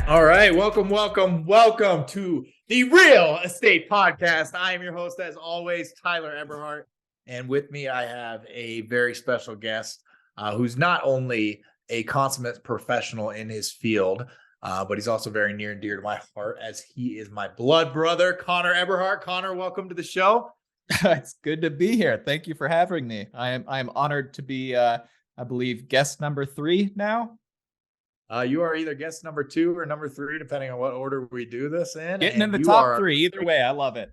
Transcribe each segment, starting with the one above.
All right, welcome to the Real Estate Podcast. I am your host, as always, Tyler Eberhart, and with me I have a very special guest who's not only a consummate professional in his field, but he's also very near and dear to my heart, as he is my blood brother, Connor Eberhart. Connor, welcome to the show. It's good to be here. Thank you for having me. I am honored to be, I believe, guest number 3 now. You are either guest number 2 or number 3, depending on what order we do this in. Getting in And the you top are 3. Either way, I love it.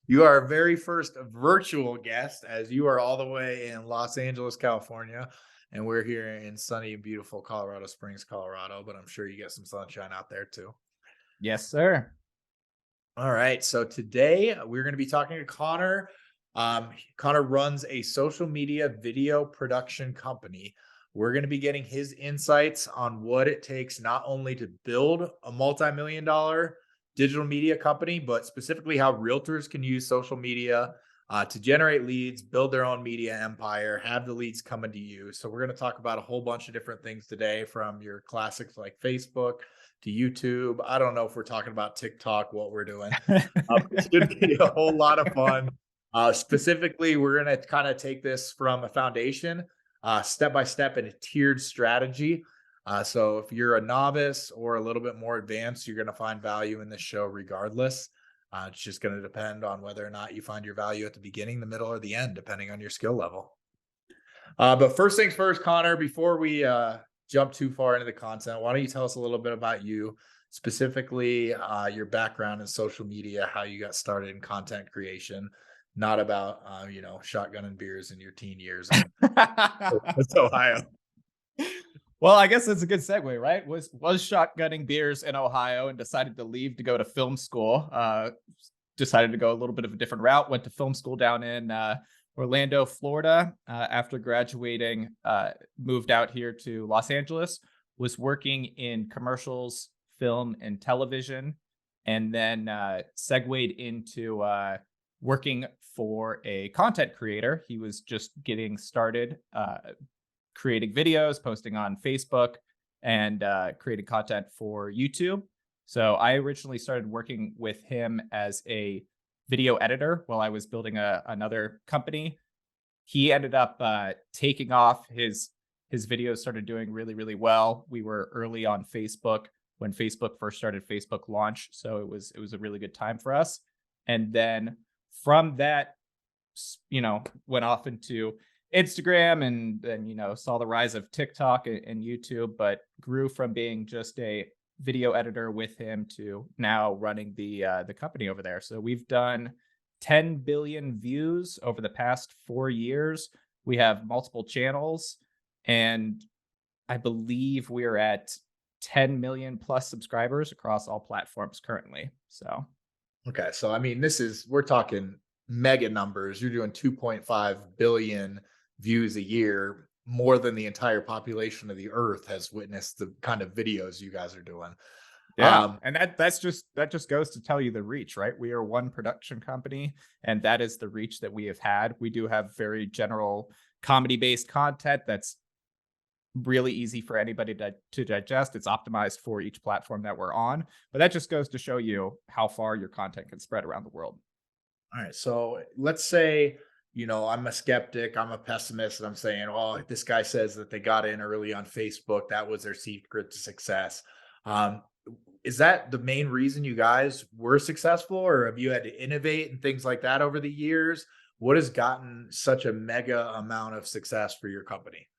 You are our very first virtual guest, as you are all the way in Los Angeles, California, and we're here in sunny and beautiful Colorado Springs, Colorado, but I'm sure you get some sunshine out there too. Yes, sir. All right, so today we're going to be talking to Connor. Connor runs a social media video production company. We're going to be getting his insights on what it takes not only to build a multi-million-dollar digital media company, but specifically how realtors can use social media to generate leads, build their own media empire, have the leads coming to you. So we're going to talk about a whole bunch of different things today, from your classics like Facebook to YouTube. I don't know if we're talking about TikTok, what we're doing. It should be a whole lot of fun. Specifically, we're going to kind of take this from a foundation, step by step, in a tiered strategy. So if you're a novice or a little bit more advanced, you're going to find value in this show regardless. It's just going to depend on whether or not you find your value at the beginning, the middle, or the end, depending on your skill level. But first things first, Connor, before we jump too far into the content, why don't you tell us a little bit about you, specifically your background in social media, how you got started in content creation, not about, shotgunning beers in your teen years in Ohio. Well, I guess that's a good segue, right? Was shotgunning beers in Ohio and decided to leave to go to film school. Decided to go a little bit of a different route. Went to film school down in Orlando, Florida. After graduating, moved out here to Los Angeles. Was working in commercials, film, and television, and then segued into working for a content creator. He was just getting started. Creating videos, posting on Facebook, and creating content for YouTube. So I originally started working with him as a video editor while I was building another company. He ended up taking off. His videos started doing really, really well. We were early on Facebook when Facebook first started Facebook launch, so it was a really good time for us. And then from that, went off into Instagram, and then saw the rise of TikTok and YouTube, but grew from being just a video editor with him to now running the company over there. So we've done 10 billion views over the past 4 years. We have multiple channels, and I believe we're at 10 million plus subscribers across all platforms currently. So okay, so I mean, we're talking mega numbers. You're doing 2.5 billion views a year, more than the entire population of the earth has witnessed the kind of videos you guys are doing. yeah, and that just goes to tell you the reach, right? We are one production company, and that is the reach that we have had. We do have very general comedy-based content that's really easy for anybody to digest. It's optimized for each platform that we're on, but that just goes to show you how far your content can spread around the world. All right, so let's say, I'm a skeptic, I'm a pessimist, and I'm saying, oh, this guy says that they got in early on Facebook, that was their secret to success. Is that the main reason you guys were successful, or have you had to innovate and things like that over the years? What has gotten such a mega amount of success for your company?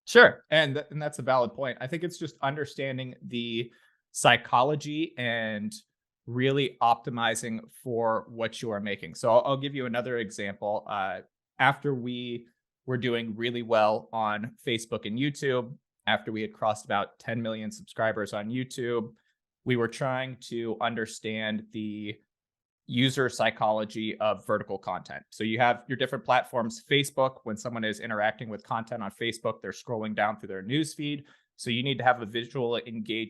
Sure. And that's a valid point. I think it's just understanding the psychology and really optimizing for what you are making. So I'll give you another example. After we were doing really well on Facebook and YouTube, after we had crossed about 10 million subscribers on YouTube, we were trying to understand the user psychology of vertical content. So you have your different platforms. Facebook, when someone is interacting with content on Facebook, they're scrolling down through their news feed. So you need to have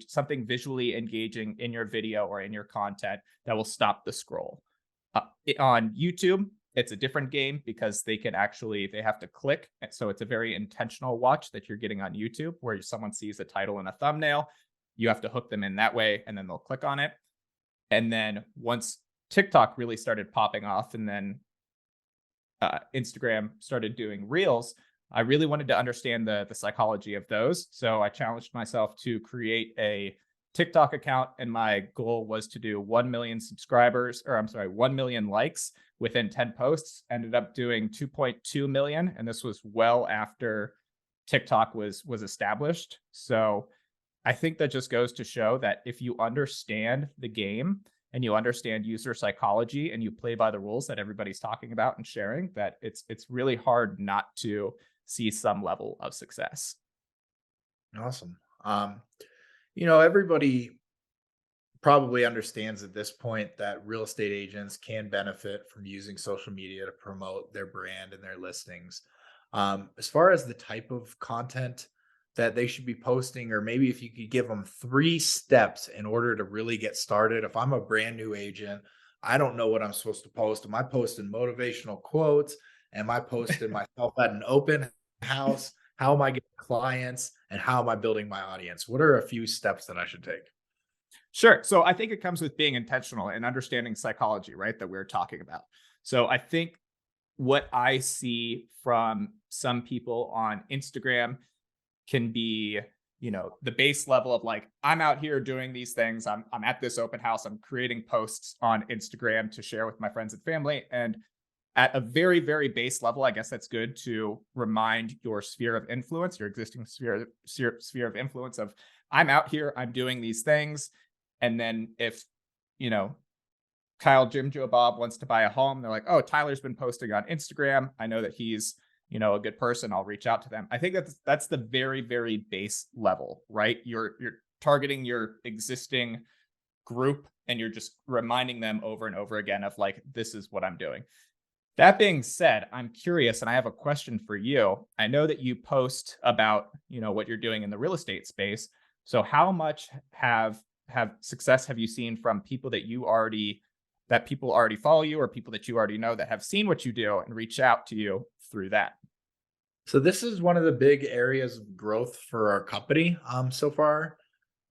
something visually engaging in your video or in your content that will stop the scroll. On YouTube, it's a different game because they have to click. So it's a very intentional watch that you're getting on YouTube, where someone sees a title and a thumbnail. You have to hook them in that way, and then they'll click on it. And then once TikTok really started popping off, and then Instagram started doing reels, I really wanted to understand the psychology of those. So I challenged myself to create a TikTok account, and my goal was to do 1 million subscribers, or I'm sorry, 1 million likes within 10 posts. Ended up doing 2.2 million, and this was well after TikTok was established. So I think that just goes to show that if you understand the game and you understand user psychology and you play by the rules that everybody's talking about and sharing, that it's really hard not to see some level of success. Awesome. Everybody probably understands at this point that real estate agents can benefit from using social media to promote their brand and their listings. As far as the type of content that they should be posting, or maybe if you could give them 3 steps in order to really get started. If I'm a brand new agent, I don't know what I'm supposed to post. Am I posting motivational quotes? Am I posting myself at an open house? How am I getting clients? And how am I building my audience? What are a few steps that I should take? Sure. So I think it comes with being intentional and understanding psychology, right? That we're talking about. So I think what I see from some people on Instagram can be, the base level of like, I'm out here doing these things. I'm at this open house. I'm creating posts on Instagram to share with my friends and family. And at a very, very base level, I guess that's good to remind your sphere of influence, your existing sphere of influence of, I'm out here, I'm doing these things. And then if, you know, Kyle, Jim, Joe, Bob wants to buy a home, they're like, oh, Tyler's been posting on Instagram. I know that he's, a good person. I'll reach out to them. I think that's the very, very base level, right? You're targeting your existing group and you're just reminding them over and over again of like, this is what I'm doing. That being said, I'm curious and I have a question for you. I know that you post about, what you're doing in the real estate space. So how much have success have you seen from people that people already follow you, or people that you already know that have seen what you do and reach out to you through that? So this is one of the big areas of growth for our company so far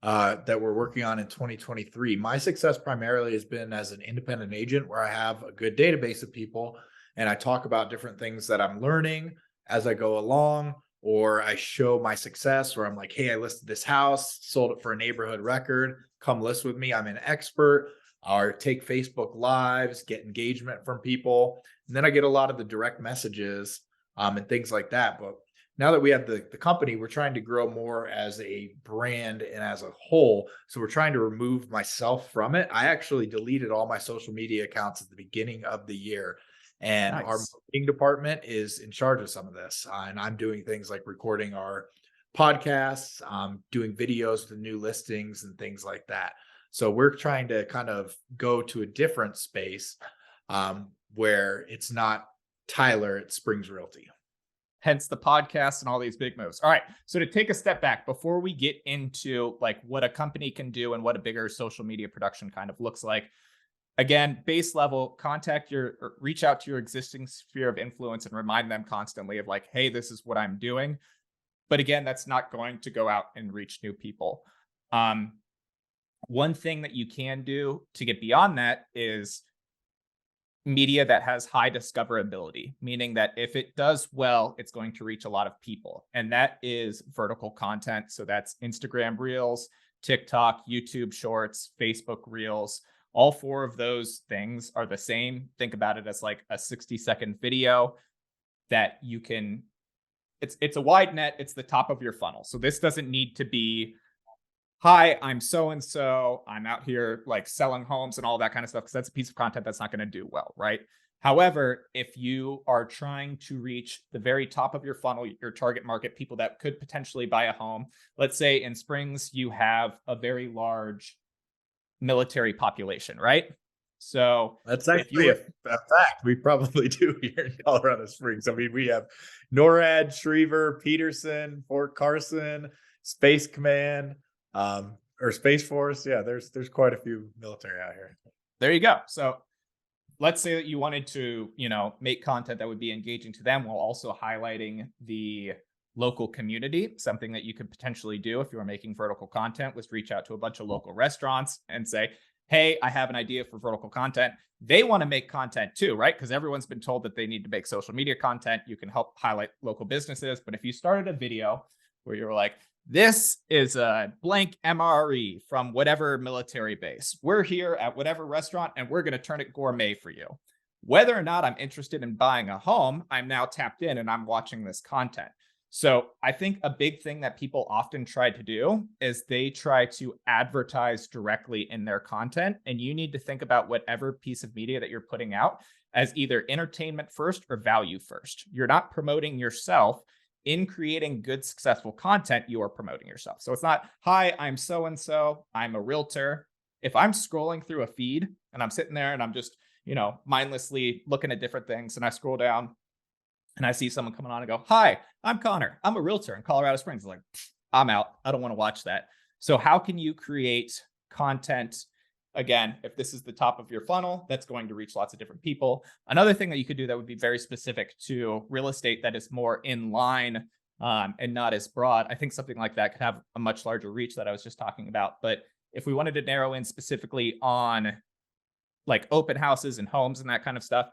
that we're working on in 2023. My success primarily has been as an independent agent where I have a good database of people and I talk about different things that I'm learning as I go along, or I show my success where I'm like, hey, I listed this house, sold it for a neighborhood record. Come list with me. I'm an expert. Or take Facebook lives, get engagement from people. And then I get a lot of the direct messages and things like that. But now that we have the company, we're trying to grow more as a brand and as a whole. So we're trying to remove myself from it. I actually deleted all my social media accounts at the beginning of the year. And our Nice. marketing department is in charge of some of this. And I'm doing things like recording our podcasts, doing videos to new listings and things like that. So we're trying to kind of go to a different space where it's not Tyler at Springs Realty. Hence the podcast and all these big moves. All right. So to take a step back before we get into like what a company can do and what a bigger social media production kind of looks like, again, base level, reach out to your existing sphere of influence and remind them constantly of like, hey, this is what I'm doing. But again, that's not going to go out and reach new people. One thing that you can do to get beyond that is media that has high discoverability, meaning that if it does well, it's going to reach a lot of people. And that is vertical content. So that's Instagram Reels, TikTok, YouTube Shorts, Facebook Reels. All 4 of those things are the same. Think about it as like a 60-second video that you can, it's a wide net. It's the top of your funnel. So this doesn't need to be, hi, I'm so and so. I'm out here like selling homes and all that kind of stuff, because that's a piece of content that's not going to do well, right? However, if you are trying to reach the very top of your funnel, your target market, people that could potentially buy a home, let's say in Springs, you have a very large military population, right? So That's if you actually were, a fact. We probably do here in Colorado Springs. I mean, we have NORAD, Schriever, Peterson, Fort Carson, Space Command, or Space Force. Yeah, there's quite a few military out here. there you go. So let's say that you wanted to, make content that would be engaging to them while also highlighting the local community. Something that you could potentially do if you were making vertical content was reach out to a bunch of local restaurants and say, hey, I have an idea for vertical content. They want to make content too, right? Because everyone's been told that they need to make social media content. You can help highlight local businesses. But if you started a video where you're like, this is a blank MRE from whatever military base. We're here at whatever restaurant and we're going to turn it gourmet for you. Whether or not I'm interested in buying a home, I'm now tapped in and I'm watching this content. So I think a big thing that people often try to do is they try to advertise directly in their content. And you need to think about whatever piece of media that you're putting out as either entertainment first or value first. You're not promoting yourself. In creating good, successful content, you are promoting yourself. So it's not, hi, I'm so-and-so, I'm a realtor. If I'm scrolling through a feed and I'm sitting there and I'm just, mindlessly looking at different things and I scroll down and I see someone coming on and go, hi, I'm Connor. I'm a realtor in Colorado Springs. I'm like, I'm out. I don't want to watch that. So how can you create content? Again, if this is the top of your funnel, that's going to reach lots of different people. Another thing that you could do that would be very specific to real estate that is more in line and not as broad. I think something like that could have a much larger reach that I was just talking about. But if we wanted to narrow in specifically on like open houses and homes and that kind of stuff,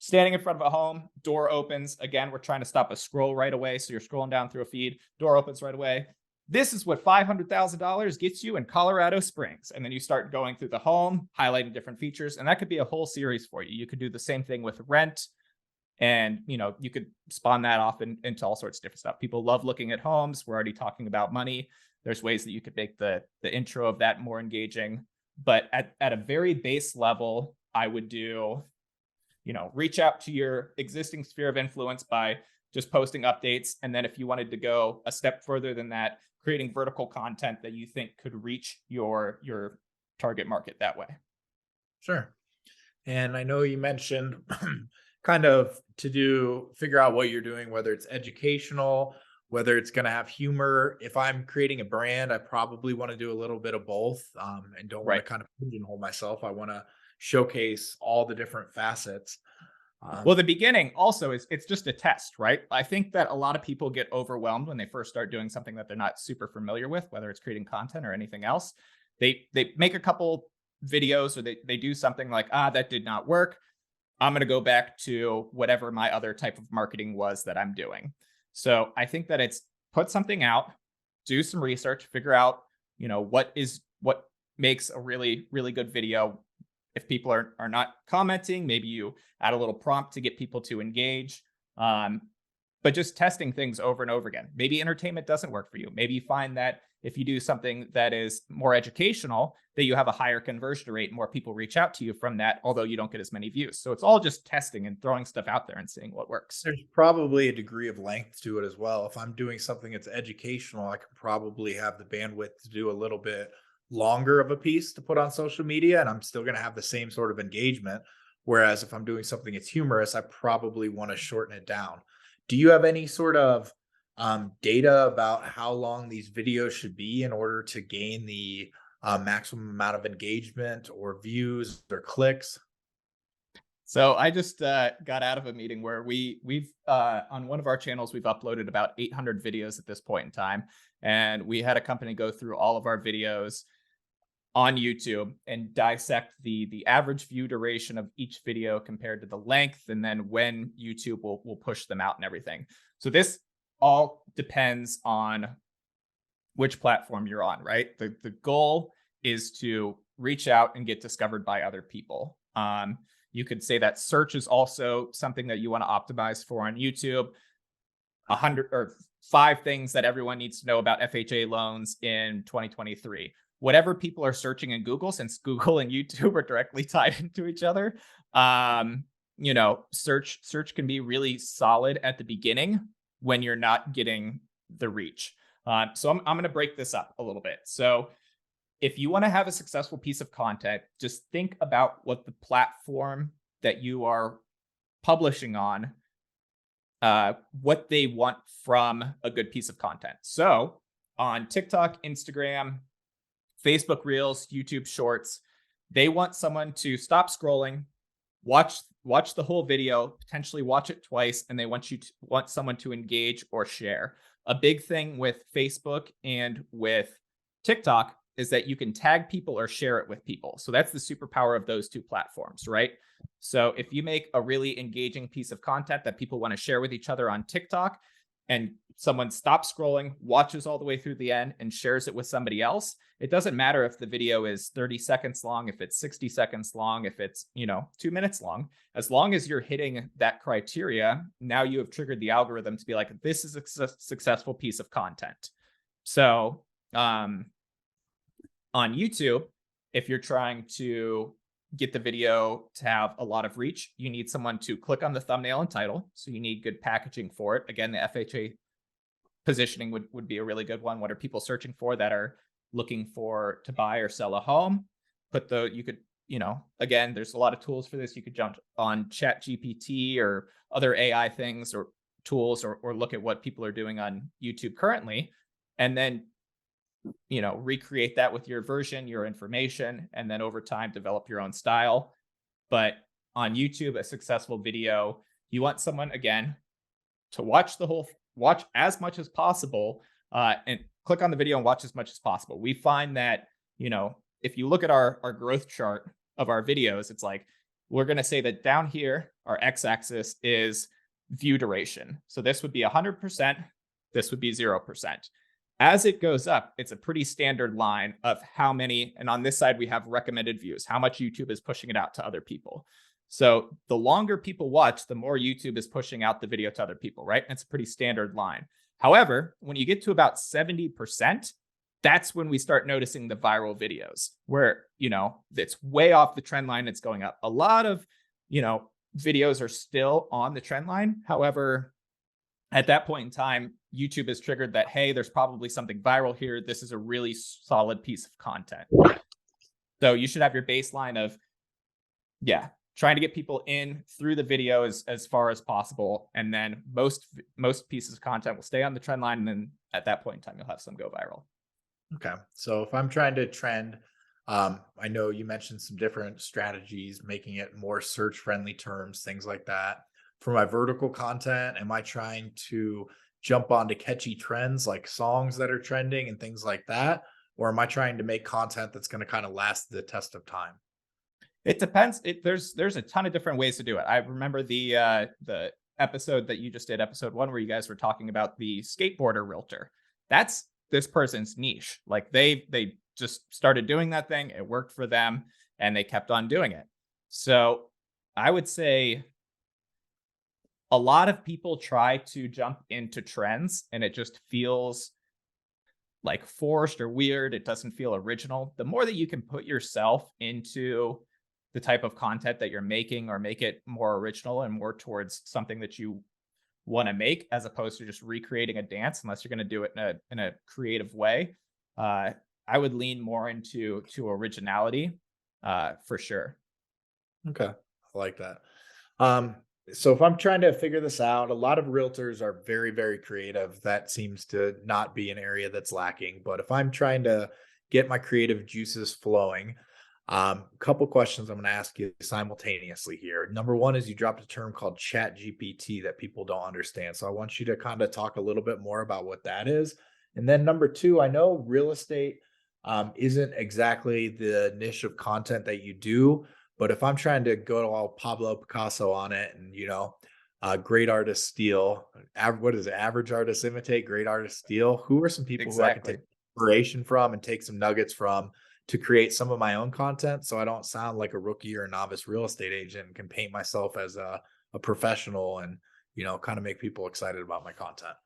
standing in front of a home, door opens. Again, we're trying to stop a scroll right away. So you're scrolling down through a feed, door opens right away. This is what $500,000 gets you in Colorado Springs. And then you start going through the home, highlighting different features. And that could be a whole series for you. You could do the same thing with rent. And, you could spawn that off into all sorts of different stuff. People love looking at homes. We're already talking about money. There's ways that you could make the intro of that more engaging. But at a very base level, I would do, reach out to your existing sphere of influence by just posting updates. And then if you wanted to go a step further than that, creating vertical content that you think could reach your target market that way. Sure. And I know you mentioned kind of figure out what you're doing, whether it's educational, whether it's going to have humor. If I'm creating a brand, I probably want to do a little bit of both and don't want to kind of pigeonhole myself. I want to showcase all the different facets. Well, the beginning also it's just a test, right? I think that a lot of people get overwhelmed when they first start doing something that they're not super familiar with, whether it's creating content or anything else. They make a couple videos or they do something like, that did not work. I'm going to go back to whatever my other type of marketing was that I'm doing. So I think that it's put something out, do some research, figure out, what makes a really, really good video. If people are not commenting, maybe you add a little prompt to get people to engage. But just testing things over and over again. Maybe entertainment doesn't work for you. Maybe you find that if you do something that is more educational, that you have a higher conversion rate and more people reach out to you from that, although you don't get as many views. So it's all just testing and throwing stuff out there and seeing what works. There's probably a degree of length to it as well. If I'm doing something that's educational, I could probably have the bandwidth to do a little bit longer of a piece to put on social media, and I'm still going to have the same sort of engagement. Whereas if I'm doing something that's humorous, I probably want to shorten it down. Do you have any sort of data about how long these videos should be in order to gain the maximum amount of engagement or views or clicks? So I just got out of a meeting where we've on one of our channels, we've uploaded about 800 videos at this point in time. And we had a company go through all of our videos on YouTube and dissect the average view duration of each video compared to the length, and then when YouTube will push them out and everything. So this all depends on which platform you're on, right? The goal is to reach out and get discovered by other people. You could say that search is also something that you want to optimize for on YouTube. 100 or 5 things that everyone needs to know about FHA loans in 2023. Whatever people are searching in Google, since Google and YouTube are directly tied into each other, search can be really solid at the beginning when you're not getting the reach. So I'm going to break this up a little bit. So if you want to have a successful piece of content, just think about what the platform that you are publishing on, what they want from a good piece of content. So on TikTok, Instagram, Facebook Reels, YouTube Shorts, they want someone to stop scrolling, watch the whole video, potentially watch it twice, and they want someone to engage or share. A big thing with Facebook and with TikTok is that you can tag people or share it with people. So that's the superpower of those two platforms, right? So if you make a really engaging piece of content that people want to share with each other on TikTok, and someone stops scrolling, watches all the way through the end, and shares it with somebody else, it doesn't matter if the video is 30 seconds long, if it's 60 seconds long, if it's, 2 minutes long. As long as you're hitting that criteria, now you have triggered the algorithm to be like, this is a successful piece of content. So on YouTube, if you're trying to get the video to have a lot of reach, you need someone to click on the thumbnail and title. So you need good packaging for it. Again, the FHA positioning would be a really good one. What are people searching for that are looking to buy or sell a home? Again, there's a lot of tools for this. You could jump on Chat GPT or other AI things or tools, or look at what people are doing on YouTube currently, and then recreate that with your version, your information, and then over time develop your own style. But on YouTube, a successful video, you want someone, again, to watch as much as possible, and click on the video and watch as much as possible. We find that, if you look at our growth chart of our videos, it's like, we're going to say that down here, our x-axis is view duration. So this would be 100%, this would be 0%. As it goes up, it's a pretty standard line of how many, and on this side, we have recommended views, how much YouTube is pushing it out to other people. So the longer people watch, the more YouTube is pushing out the video to other people, right? And it's a pretty standard line. However, when you get to about 70%, that's when we start noticing the viral videos where, it's way off the trend line, it's going up. A lot of, videos are still on the trend line. However, at that point in time, YouTube has triggered that, hey, there's probably something viral here. This is a really solid piece of content. So you should have your baseline of, trying to get people in through the video as far as possible. And then most pieces of content will stay on the trend line. And then at that point in time, you'll have some go viral. Okay. So if I'm trying to trend, I know you mentioned some different strategies, making it more search friendly terms, things like that. For my vertical content, am I trying to jump onto catchy trends like songs that are trending and things like that? Or am I trying to make content that's going to kind of last the test of time? It depends. There's a ton of different ways to do it. I remember the episode that you just did, episode 1, where you guys were talking about the skateboarder realtor. That's this person's niche. Like they just started doing that thing. It worked for them and they kept on doing it. So I would say a lot of people try to jump into trends and it just feels like forced or weird. It doesn't feel original. The more that you can put yourself into the type of content that you're making, or make it more original and more towards something that you want to make, as opposed to just recreating a dance, unless you're going to do it in a creative way, I would lean more into originality, for sure. Okay. I like that. So if I'm trying to figure this out, a lot of realtors are very, very creative. That seems to not be an area that's lacking. But if I'm trying to get my creative juices flowing, a couple questions I'm going to ask you simultaneously here. Number one is, you dropped a term called Chat GPT that people don't understand. So I want you to kind of talk a little bit more about what that is. And then number two, I know real estate isn't exactly the niche of content that you do, but if I'm trying to go to all Pablo Picasso on it, and great artists steal, what is it? Average artists imitate, great artists steal. Who are some people who I can Exactly. take inspiration from and take some nuggets from to create some of my own content, so I don't sound like a rookie or a novice real estate agent, and can paint myself as a professional, and kind of make people excited about my content?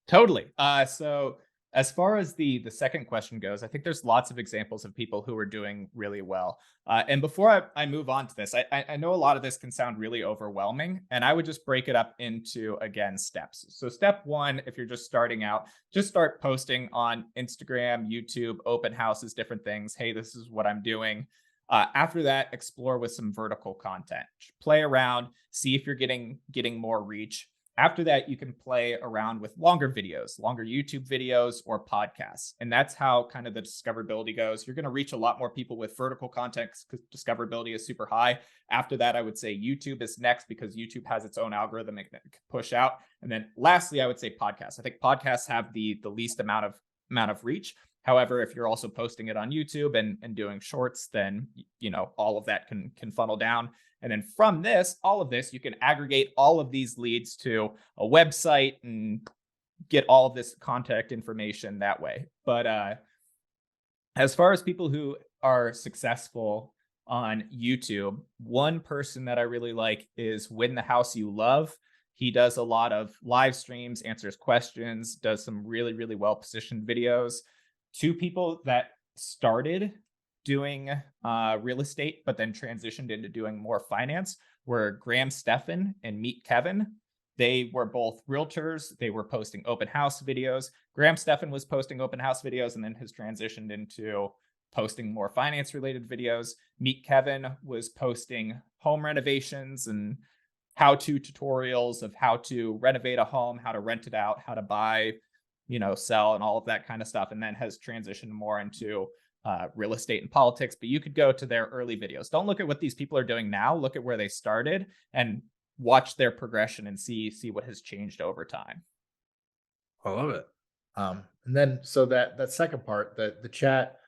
Totally. So as far as the second question goes, I think there's lots of examples of people who are doing really well. And before I move on to this, I know a lot of this can sound really overwhelming, and I would just break it up into, again, steps. So step one, if you're just starting out, just start posting on Instagram, YouTube, open houses, different things. Hey, this is what I'm doing. After that, explore with some vertical content. Play around, see if you're getting more reach. After that, you can play around with longer videos, longer YouTube videos or podcasts. And that's how kind of the discoverability goes. You're going to reach a lot more people with vertical content because discoverability is super high. After that, I would say YouTube is next because YouTube has its own algorithm it can push out. And then lastly, I would say podcasts. I think podcasts have the least amount of reach. However, if you're also posting it on YouTube and doing shorts, then all of that can funnel down. And then from this, all of this, you can aggregate all of these leads to a website and get all of this contact information that way. But as far as people who are successful on YouTube, one person that I really like is Win the House You Love. He does a lot of live streams, answers questions, does some really, really well positioned videos. Two people that started doing real estate, but then transitioned into doing more finance were Graham Stephan and Meet Kevin. They were both realtors. They were posting open house videos. Graham Stephan was posting open house videos and then has transitioned into posting more finance related videos. Meet Kevin was posting home renovations and how-to tutorials of how to renovate a home, how to rent it out, how to buy, sell, and all of that kind of stuff, and then has transitioned more into real estate and politics. But you could go to their early videos. Don't look at what these people are doing now. Look at where they started and watch their progression and see what has changed over time. I love it. And then so that second part, the chat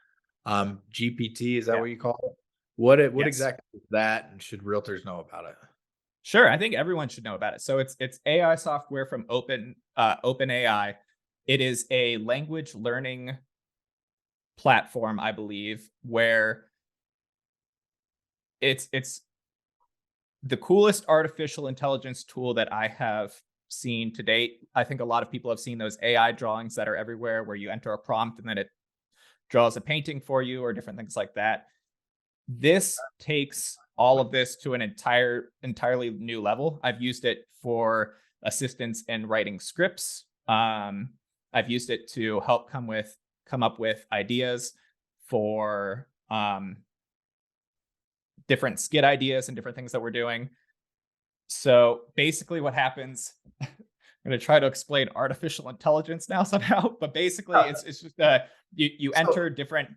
GPT, is that Yeah. what you call it? What Yes. exactly is that, and should realtors know about it? Sure. I think everyone should know about it. So it's AI software from OpenAI. It is a language learning platform, I believe, where it's the coolest artificial intelligence tool that I have seen to date. I think a lot of people have seen those AI drawings that are everywhere where you enter a prompt and then it draws a painting for you or different things like that. This takes all of this to an entirely new level. I've used it for assistance in writing scripts. I've used it to help come up with ideas for different skit ideas and different things that we're doing. So basically what happens, I'm going to try to explain artificial intelligence now somehow, but basically it's just you enter different,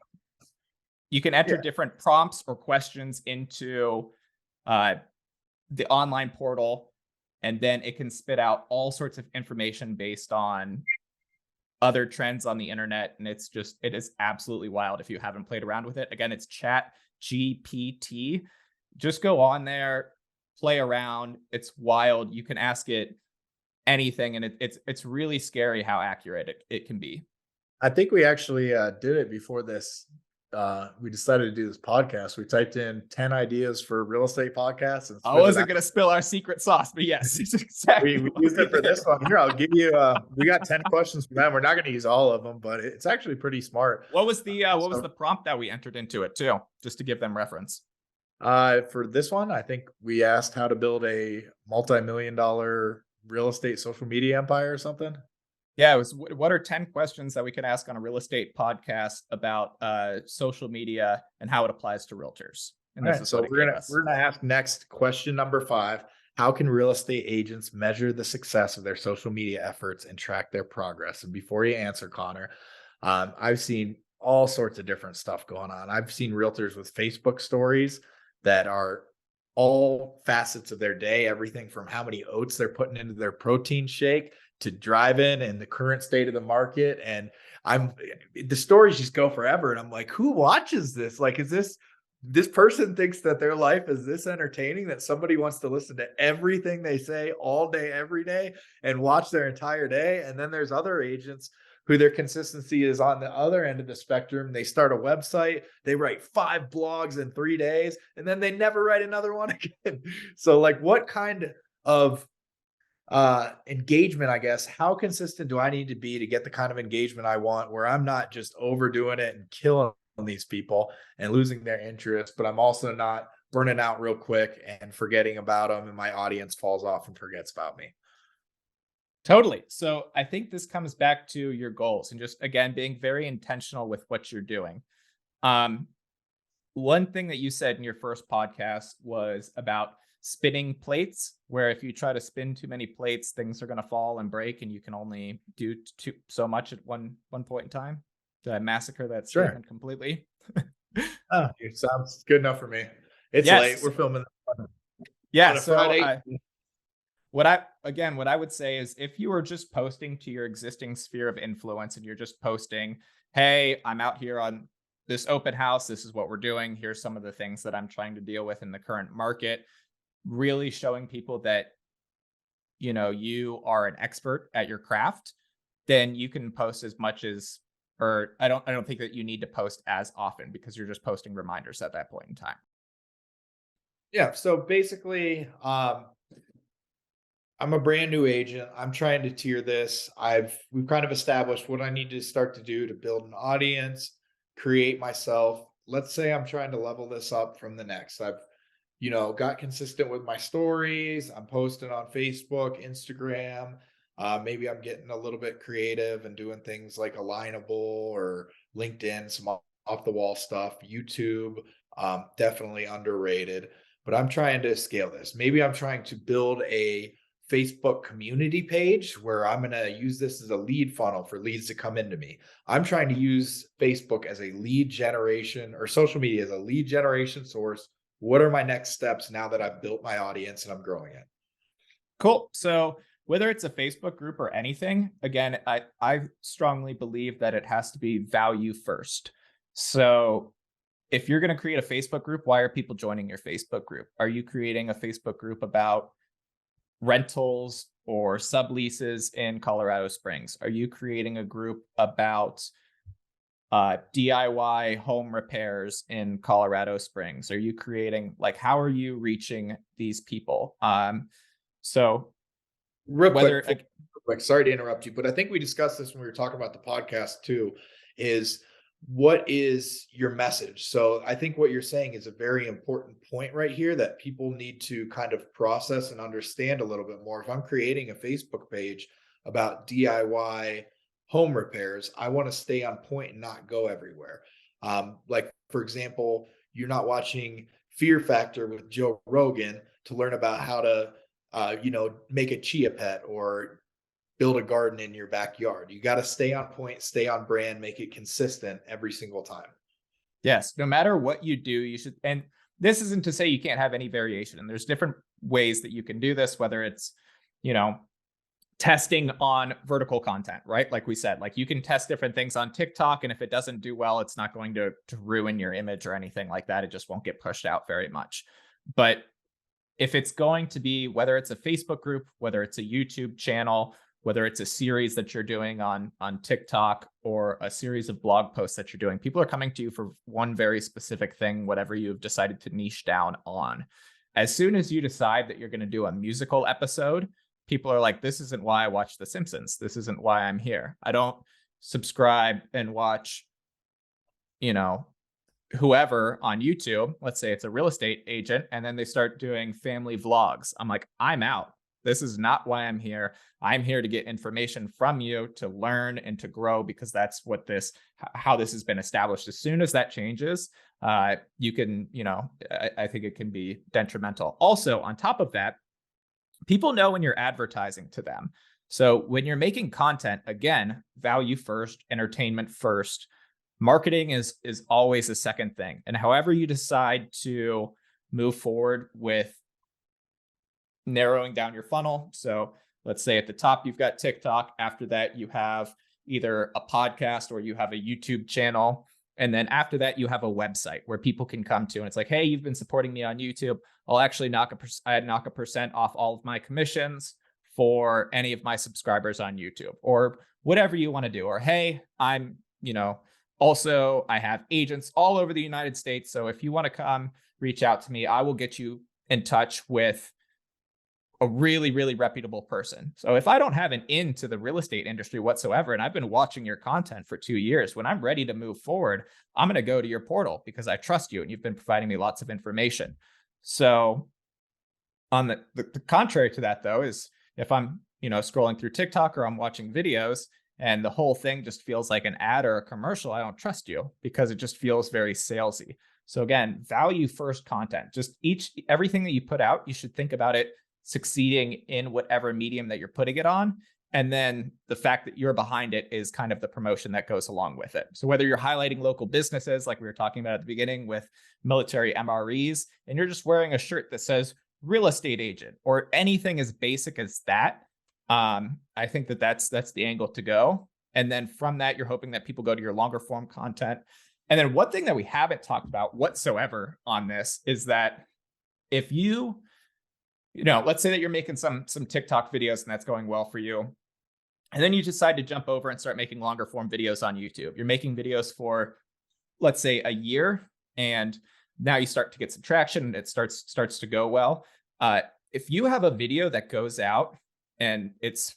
you can enter different prompts or questions into the online portal, and then it can spit out all sorts of information based on other trends on the internet. And it is absolutely wild if you haven't played around with it. Again, it's Chat GPT. Just go on there, play around. It's wild. You can ask it anything, and it's really scary how accurate it can be. I think we actually did it before this. We decided to do this podcast. We typed in 10 ideas for real estate podcasts. And I wasn't going to spill our secret sauce, but yes, it's exactly we used it for this one. Here, I'll give you. We got 10 questions from them. We're not going to use all of them, but it's actually pretty smart. What was the prompt that we entered into it too, just to give them reference? For this one, I think we asked how to build a multi-million-dollar real estate social media empire or something. Yeah, it was what are 10 questions that we can ask on a real estate podcast about social media and how it applies to realtors. And All right, so we're gonna ask next question number 5. How can real estate agents measure the success of their social media efforts and track their progress? And before you answer, Connor, I've seen all sorts of different stuff going on. I've seen realtors with Facebook stories that are all facets of their day, everything from how many oats they're putting into their protein shake to drive-in and the current state of the market. And the stories just go forever. And I'm like, who watches this? Like, is this person thinks that their life is this entertaining that somebody wants to listen to everything they say all day, every day, and watch their entire day? And then there's other agents who their consistency is on the other end of the spectrum. They start a website, they write 5 blogs in 3 days, and then they never write another one again. So like, what kind of engagement, I guess, how consistent do I need to be to get the kind of engagement I want, where I'm not just overdoing it and killing these people and losing their interest, but I'm also not burning out real quick and forgetting about them, and my audience falls off and forgets about me? Totally. So I think this comes back to your goals and just, again, being very intentional with what you're doing. One thing that you said in your first podcast was about spinning plates, where if you try to spin too many plates, things are going to fall and break, and you can only do so much at one point in time. Did I massacre that Sure. statement completely? Oh, it sounds good enough for me. It's late. Yes. We're filming Yeah. on a So Friday. what I would say is, if you are just posting to your existing sphere of influence and you're just posting, hey, I'm out here on this open house, this is what we're doing, here's some of the things that I'm trying to deal with in the current market, really showing people that you are an expert at your craft, then you can post as much as, or I don't think that you need to post as often, because you're just posting reminders at that point in time. Yeah. So basically, I'm a brand new agent. I'm trying to tier this. We've kind of established what I need to start to do to build an audience, create myself. Let's say I'm trying to level this up from the next. I've, got consistent with my stories. I'm posting on Facebook, Instagram. Maybe I'm getting a little bit creative and doing things like Alignable or LinkedIn, some off the wall stuff. YouTube, definitely underrated. But I'm trying to scale this. Maybe I'm trying to build a Facebook community page where I'm going to use this as a lead funnel for leads to come into me. I'm trying to use Facebook as a lead generation, or social media as a lead generation source. What are my next steps now that I've built my audience and I'm growing it? Cool. So whether it's a Facebook group or anything, again, I strongly believe that it has to be value first. So if you're going to create a Facebook group, why are people joining your Facebook group? Are you creating a Facebook group about rentals or subleases in Colorado Springs? Are you creating a group about DIY home repairs in Colorado Springs? Are you creating, like, how are you reaching these people? So Real whether quick, real quick, sorry to interrupt you, but I think we discussed this when we were talking about the podcast too, is what is your message? So I think what you're saying is a very important point right here that people need to kind of process and understand a little bit more. If I'm creating a Facebook page about DIY home repairs, I want to stay on point and not go everywhere. Like, for example, you're not watching Fear Factor with Joe Rogan to learn about how to make a chia pet or build a garden in your backyard. You got to stay on point, stay on brand, make it consistent every single time. Yes, no matter what you do, you should. And this isn't to say you can't have any variation. And there's different ways that you can do this, whether it's, you know, testing on vertical content, right? Like we said, like you can test different things on TikTok, and if it doesn't do well, it's not going to ruin your image or anything like that. It just won't get pushed out very much. But if it's going to be, whether it's a Facebook group, whether it's a YouTube channel, whether it's a series that you're doing on TikTok, or a series of blog posts that you're doing, people are coming to you for one very specific thing, whatever you've decided to niche down on. As soon as you decide that you're going to do a musical episode, people are like, this isn't why I watch The Simpsons. This isn't why I'm here. I don't subscribe and watch, you know, whoever on YouTube. Let's say it's a real estate agent, and then they start doing family vlogs. I'm like, I'm out. This is not why I'm here. I'm here to get information from you, to learn and to grow, because that's what how this has been established. As soon as that changes, you can, I think it can be detrimental. Also, on top of that, people know when you're advertising to them. So when you're making content, again, value first, entertainment first. Marketing is always a second thing. And however you decide to move forward with narrowing down your funnel. So let's say at the top, you've got TikTok. After that, you have either a podcast or you have a YouTube channel. And then after that, you have a website where people can come to. And it's like, hey, you've been supporting me on YouTube. I'll actually knock a percent off all of my commissions for any of my subscribers on YouTube, or whatever you want to do. Or, hey, I'm, also, I have agents all over the United States. So if you want to come reach out to me, I will get you in touch with a really, really reputable person. So if I don't have an into the real estate industry whatsoever, and I've been watching your content for 2 years, when I'm ready to move forward, I'm going to go to your portal because I trust you and you've been providing me lots of information. So on the contrary to that, though, is if I'm, scrolling through TikTok or I'm watching videos and the whole thing just feels like an ad or a commercial, I don't trust you because it just feels very salesy. So again, value first content. Just everything that you put out, you should think about it succeeding in whatever medium that you're putting it on. And then the fact that you're behind it is kind of the promotion that goes along with it. So whether you're highlighting local businesses, like we were talking about at the beginning with military MREs, and you're just wearing a shirt that says real estate agent or anything as basic as that, I think that that's the angle to go. And then from that, you're hoping that people go to your longer form content. And then one thing that we haven't talked about whatsoever on this is that if let's say that you're making some TikTok videos and that's going well for you, and then you decide to jump over and start making longer form videos on YouTube. You're making videos for, let's say, a year, and now you start to get some traction and it starts to go well. If you have a video that goes out and it's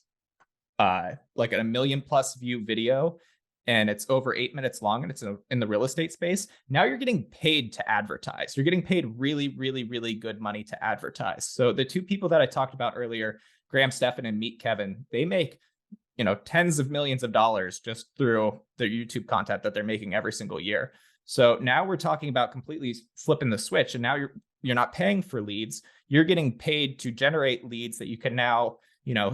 like a 1 million plus view video and it's over 8 minutes long and it's in the real estate space, now you're getting paid to advertise. You're getting paid really, really, really good money to advertise. So the two people that I talked about earlier, Graham Stephan and Meet Kevin, they make tens of millions of dollars just through their YouTube content that they're making every single year. So now we're talking about completely flipping the switch, and now you're not paying for leads. You're getting paid to generate leads that you can now,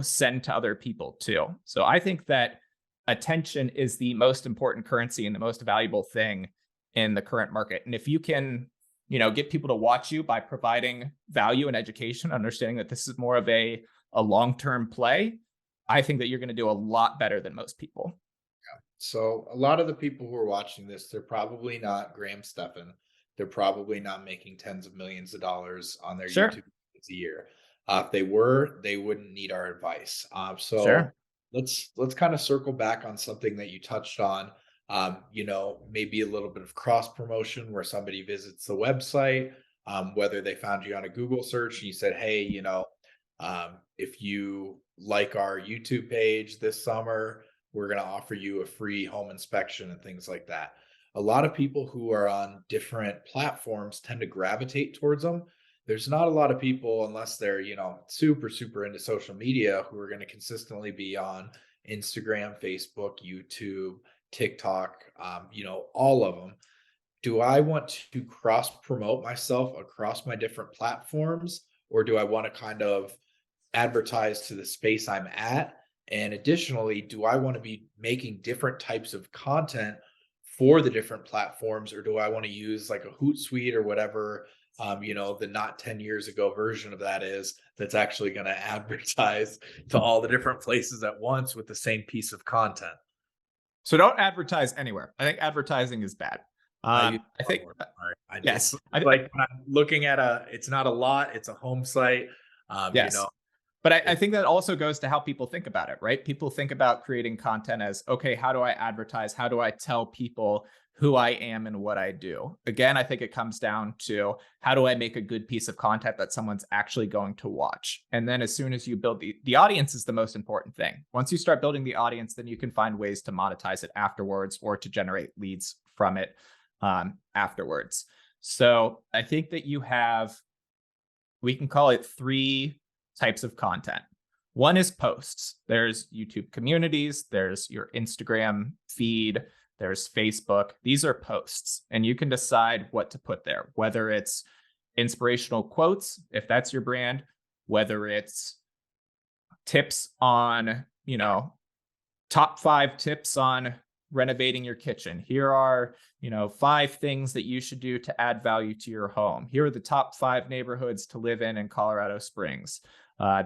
send to other people too. So I think that attention is the most important currency and the most valuable thing in the current market. And if you can, get people to watch you by providing value and education, understanding that this is more of a long-term play, I think that you're going to do a lot better than most people. So a lot of the people who are watching this, they're probably not Graham Stephan. They're probably not making tens of millions of dollars on their Sure. YouTube videos a year. If they were, they wouldn't need our advice. So Sure. let's kind of circle back on something that you touched on. Maybe a little bit of cross promotion where somebody visits the website, whether they found you on a Google search and you said, hey, if you like our YouTube page this summer, we're going to offer you a free home inspection and things like that. A lot of people who are on different platforms tend to gravitate towards them. There's not a lot of people, unless they're, super, super into social media, who are going to consistently be on Instagram, Facebook, YouTube, TikTok, all of them. Do I want to cross promote myself across my different platforms, or do I want to kind of advertise to the space I'm at? And additionally, do I want to be making different types of content for the different platforms, or do I want to use like a Hootsuite or whatever, the not 10 years ago version of that is, that's actually going to advertise to all the different places at once with the same piece of content? So don't advertise anywhere. I think advertising is bad. I use I think, All right. I yes, just like when I'm looking at it's not a lot, it's a home site. yes. But I think that also goes to how people think about it, right? People think about creating content as, okay, how do I advertise? How do I tell people who I am and what I do? Again, I think it comes down to, how do I make a good piece of content that someone's actually going to watch? And then as soon as you build the audience is the most important thing. Once you start building the audience, then you can find ways to monetize it afterwards or to generate leads from it afterwards. So I think that we can call it 3 types of content. One is posts. There's YouTube communities, there's your Instagram feed, there's Facebook. These are posts, and you can decide what to put there, whether it's inspirational quotes, if that's your brand, whether it's tips on, top 5 tips on renovating your kitchen. Here are, 5 things that you should do to add value to your home. Here are the top 5 neighborhoods to live in Colorado Springs.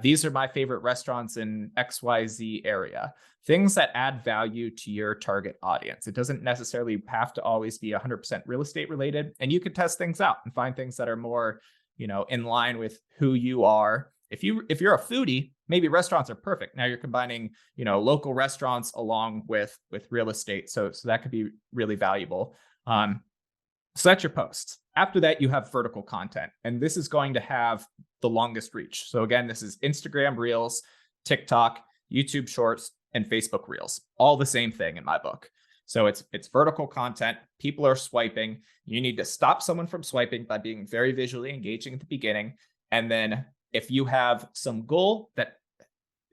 These are my favorite restaurants in XYZ area. Things that add value to your target audience. It doesn't necessarily have to always be 100% real estate related, and you can test things out and find things that are more, in line with who you are. If you're a foodie, maybe restaurants are perfect. Now you're combining, local restaurants along with real estate. So that could be really valuable. So that's your posts. After that, you have vertical content, and this is going to have the longest reach. So again, this is Instagram Reels, TikTok, YouTube Shorts, and Facebook Reels. All the same thing in my book. So it's vertical content. People are swiping. You need to stop someone from swiping by being very visually engaging at the beginning. And then if you have some goal that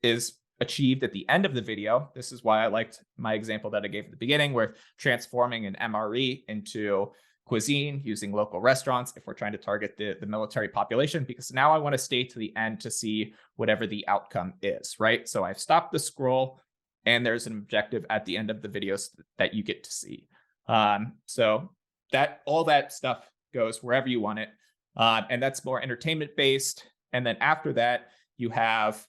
is achieved at the end of the video, this is why I liked my example that I gave at the beginning, where transforming an MRE into cuisine, using local restaurants, if we're trying to target the military population, because now I want to stay to the end to see whatever the outcome is, right? So I've stopped the scroll and there's an objective at the end of the videos that you get to see. So that all that stuff goes wherever you want it. And that's more entertainment based. And then after that, you have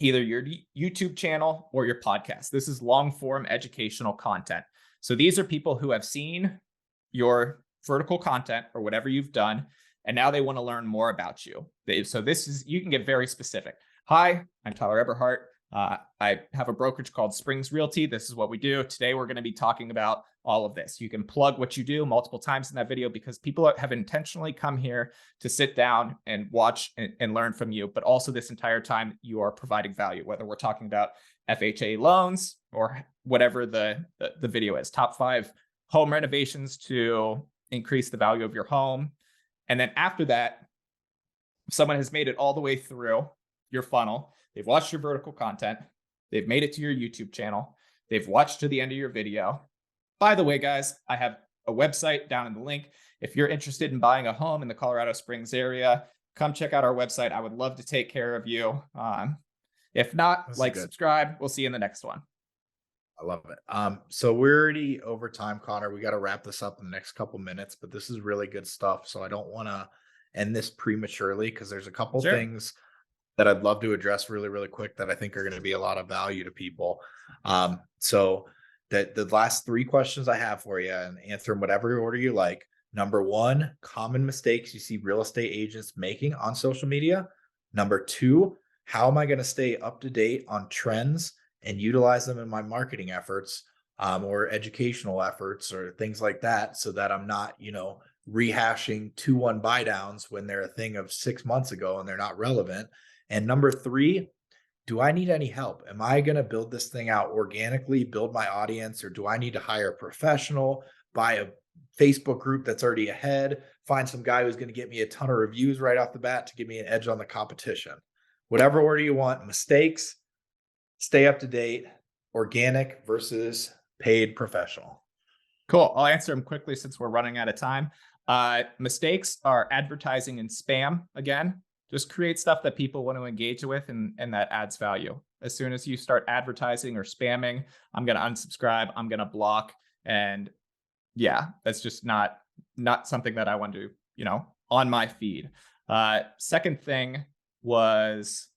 either your YouTube channel or your podcast. This is long form educational content. So these are people who have seen your vertical content or whatever you've done, and now they want to learn more about you. So this is, you can get very specific. Hi, I'm Tyler Eberhart. I have a brokerage called Springs Realty. This is what we do. Today, we're going to be talking about all of this. You can plug what you do multiple times in that video because people have intentionally come here to sit down and watch and learn from you. But also this entire time, you are providing value, whether we're talking about FHA loans or whatever the video is. Top 5 home renovations to increase the value of your home. And then after that, if someone has made it all the way through your funnel, they've watched your vertical content, they've made it to your YouTube channel, they've watched to the end of your video. By the way, guys, I have a website down in the link. If you're interested in buying a home in the Colorado Springs area, come check out our website. I would love to take care of you. If not, subscribe. We'll see you in the next one. I love it. So we're already over time, Connor. We got to wrap this up in the next couple minutes, but this is really good stuff. So I don't want to end this prematurely because there's a couple things that I'd love to address really, really quick that I think are going to be a lot of value to people. So the last 3 questions I have for you, and answer in whatever order you like. Number 1, common mistakes you see real estate agents making on social media. Number 2, how am I going to stay up to date on trends and utilize them in my marketing efforts, or educational efforts or things like that, so that I'm not, rehashing 2-1 buy downs when they're a thing of 6 months ago and they're not relevant. And number 3, do I need any help? Am I going to build this thing out organically, build my audience, or do I need to hire a professional, buy a Facebook group that's already ahead, find some guy who's going to get me a ton of reviews right off the bat to give me an edge on the competition? Whatever order you want. Mistakes, stay up to date, organic versus paid professional. Cool. I'll answer them quickly since we're running out of time. Mistakes are advertising and spam. Again, just create stuff that people want to engage with and that adds value. As soon as you start advertising or spamming, I'm going to unsubscribe, I'm going to block. And yeah, that's just not something that I want to, on my feed. Second thing was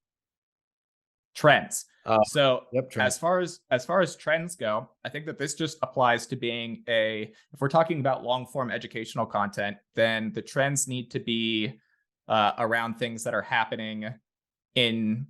trends. As far as trends go, I think that this just applies to being if we're talking about long form educational content, then the trends need to be around things that are happening in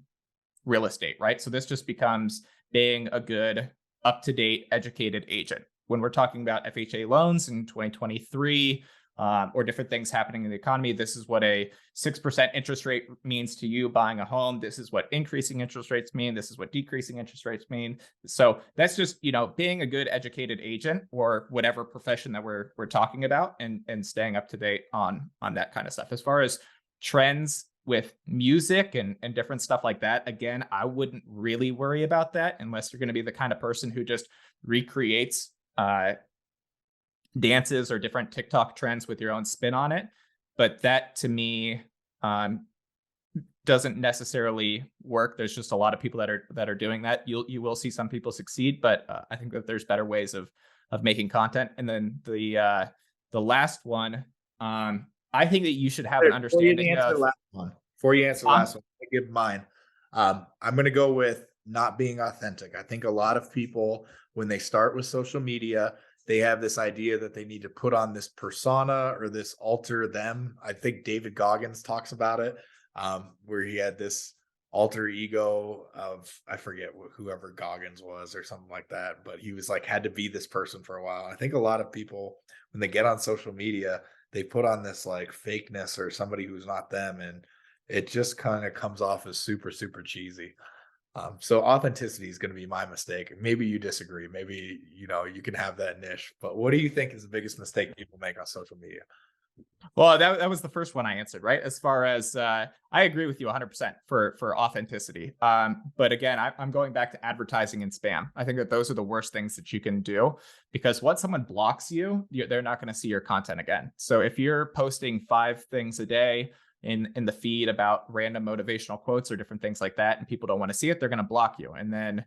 real estate, right? So this just becomes being a good, up-to-date, educated agent. When we're talking about FHA loans in 2023, or different things happening in the economy, this is what a 6% interest rate means to you buying a home. This is what increasing interest rates mean. This is what decreasing interest rates mean. So that's just, being a good educated agent or whatever profession that we're talking about, and staying up to date on that kind of stuff. As far as trends with music and different stuff like that, again, I wouldn't really worry about that unless you're going to be the kind of person who just recreates dances or different TikTok trends with your own spin on it. But that to me doesn't necessarily work. There's just a lot of people that are doing that. You will see some people succeed, but I think that there's better ways of making content. And then the last one, I think that you should have an understanding Before you answer the last one, I give mine. I'm going to go with not being authentic. I think a lot of people, when they start with social media, they have this idea that they need to put on this persona or this alter them. I think David Goggins talks about it, where he had this alter ego of, I forget whoever Goggins was or something like that, but he was had to be this person for a while. I think a lot of people, when they get on social media, they put on this fakeness or somebody who's not them, and it just kind of comes off as super, super cheesy. So authenticity is going to be my mistake. Maybe you disagree. Maybe, you can have that niche, but what do you think is the biggest mistake people make on social media? Well, that was the first one I answered, right? As far as I agree with you 100% for authenticity. But again, I'm going back to advertising and spam. I think that those are the worst things that you can do, because once someone blocks you, they're not going to see your content again. So if you're posting 5 things a day in the feed about random motivational quotes or different things like that, and people don't want to see it, they're going to block you. And then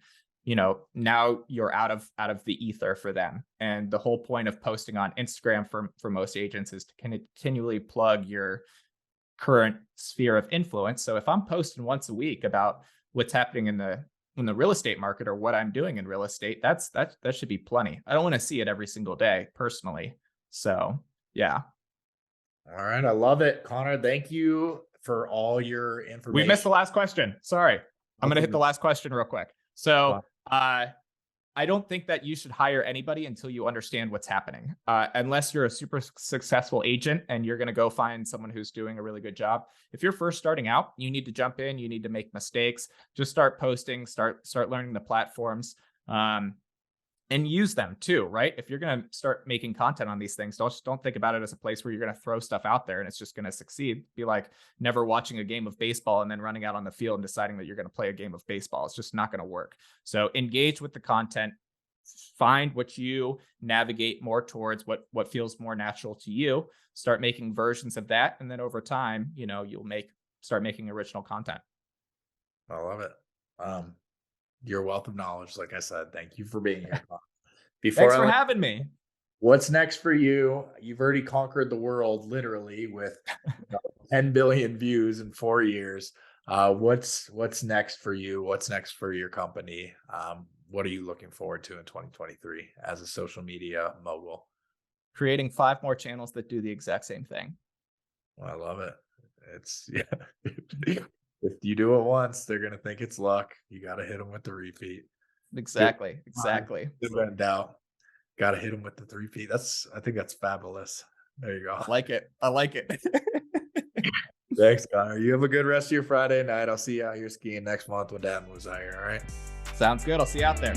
now you're out of the ether for them. And the whole point of posting on Instagram for most agents is to continually plug your current sphere of influence. So if I'm posting once a week about what's happening in the real estate market or what I'm doing in real estate, that should be plenty. I don't want to see it every single day personally. So yeah. All right, I love it, Connor. Thank you for all your information. We missed the last question. Sorry. I'm going to hit the last question real quick. So I don't think that you should hire anybody until you understand what's happening. Unless you're a super successful agent and you're going to go find someone who's doing a really good job. If you're first starting out, you need to jump in. You need to make mistakes. Just start posting. Start learning the platforms. And use them too, right? If you're going to start making content on these things, don't think about it as a place where you're going to throw stuff out there and it's just going to succeed. Be like never watching a game of baseball and then running out on the field and deciding that you're going to play a game of baseball. It's just not going to work. So engage with the content, find what you navigate more towards, what feels more natural to you, start making versions of that. And then over time, you'll start making original content. I love it. Your wealth of knowledge, like I said, thank you for being here. Thanks for having me. What's next for you? You've already conquered the world literally with 10 billion views in 4 years. What's next for you? What's next for your company? What are you looking forward to in 2023 as a social media mogul? Creating 5 more channels that do the exact same thing. I love it. If you do it once, they're going to think it's luck. You got to hit them with the repeat. Exactly. Without doubt. Got to hit them with the 3P. I think that's fabulous. There you go. I like it. Thanks, Connor. You have a good rest of your Friday night. I'll see you out here skiing next month when Dad moves out here. All right. Sounds good. I'll see you out there.